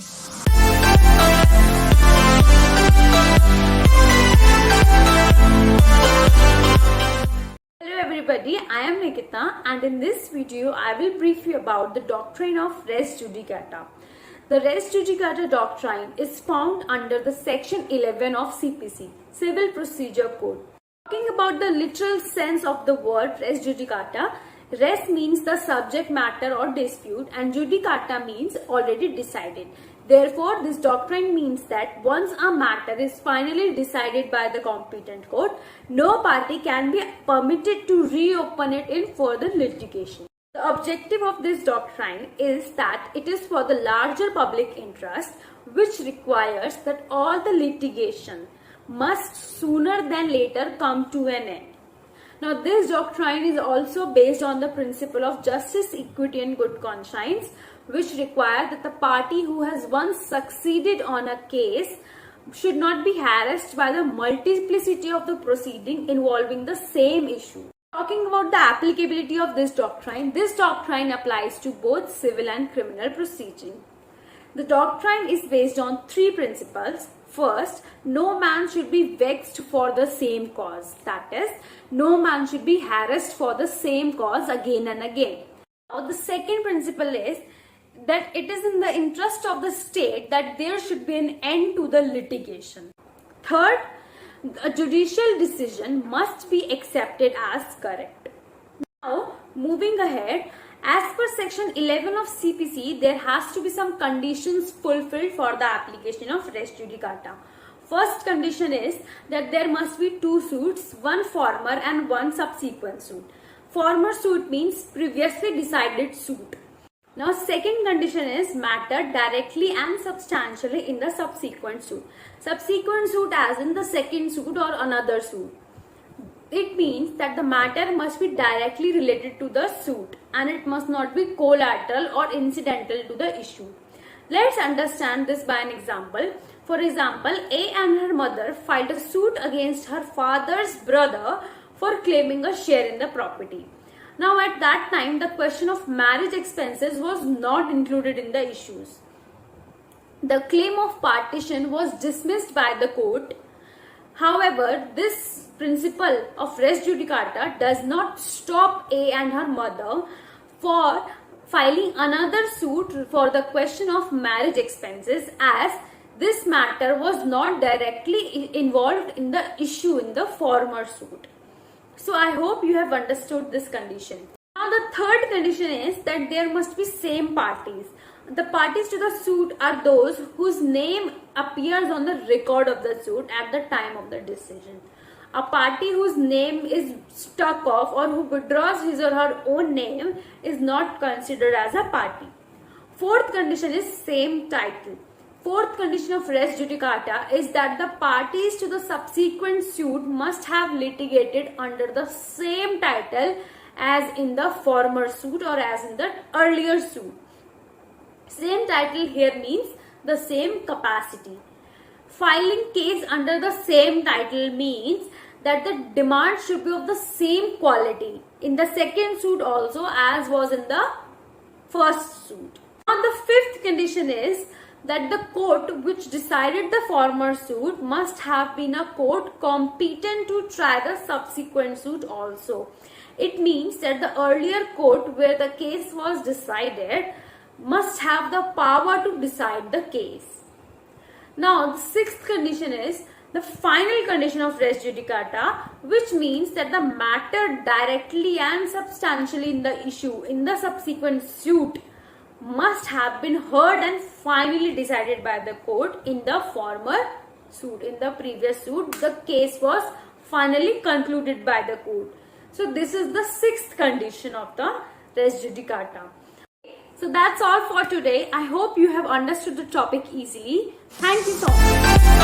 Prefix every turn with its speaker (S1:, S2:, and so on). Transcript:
S1: Hello everybody, I am Nikita, and in this video I will brief you about the doctrine of res judicata. The res judicata doctrine is found under the section 11 of CPC, Civil Procedure Code. Talking about the literal sense of the word res judicata, res means the subject matter or dispute and judicata means already decided. Therefore, this doctrine means that once a matter is finally decided by the competent court, no party can be permitted to reopen it in further litigation. The objective of this doctrine is that it is for the larger public interest, which requires that all the litigation must sooner than later come to an end. Now, this doctrine is also based on the principle of justice, equity and good conscience, which require that the party who has once succeeded on a case should not be harassed by the multiplicity of the proceeding involving the same issue. Talking about the applicability of this doctrine applies to both civil and criminal proceeding. The doctrine is based on three principles. First, no man should be vexed for the same cause. That is, no man should be harassed for the same cause again and again. Now, the second principle is that it is in the interest of the state that there should be an end to the litigation. Third, a judicial decision must be accepted as correct. Now, moving ahead, as per section 11 of CPC, there has to be some conditions fulfilled for the application of res judicata. First condition is that there must be two suits, one former and one subsequent suit. Former suit means previously decided suit. Now, second condition is matter directly and substantially in the subsequent suit. Subsequent suit as in the second suit or another suit. It means that the matter must be directly related to the suit and it must not be collateral or incidental to the issue. Let's understand this by an example. For example, A and her mother filed a suit against her father's brother for claiming a share in the property. Now, at that time, the question of marriage expenses was not included in the issues. The claim of partition was dismissed by the court. However, this principle of res judicata does not stop A and her mother for filing another suit for the question of marriage expenses, as this matter was not directly involved in the issue in the former suit. So, I hope you have understood this condition. Now, the third condition is that there must be same parties. The parties to the suit are those whose name appears on the record of the suit at the time of the decision. A party whose name is struck off or who withdraws his or her own name is not considered as a party. Fourth condition is same title. Fourth condition of res judicata is that the parties to the subsequent suit must have litigated under the same title as in the former suit or as in the earlier suit. Same title here means the same capacity. Filing case under the same title means that the demand should be of the same quality in the second suit also as was in the first suit. Now, the fifth condition is that the court which decided the former suit must have been a court competent to try the subsequent suit also. It means that the earlier court where the case was decided must have the power to decide the case. Now, the sixth condition is the final condition of res judicata, which means that the matter directly and substantially in the issue in the subsequent suit must have been heard and finally decided by the court in the former suit. In the previous suit, the case was finally concluded by the court. So, this is the sixth condition of the res judicata. So, that's all for today. I hope you have understood the topic easily. Thank you so much.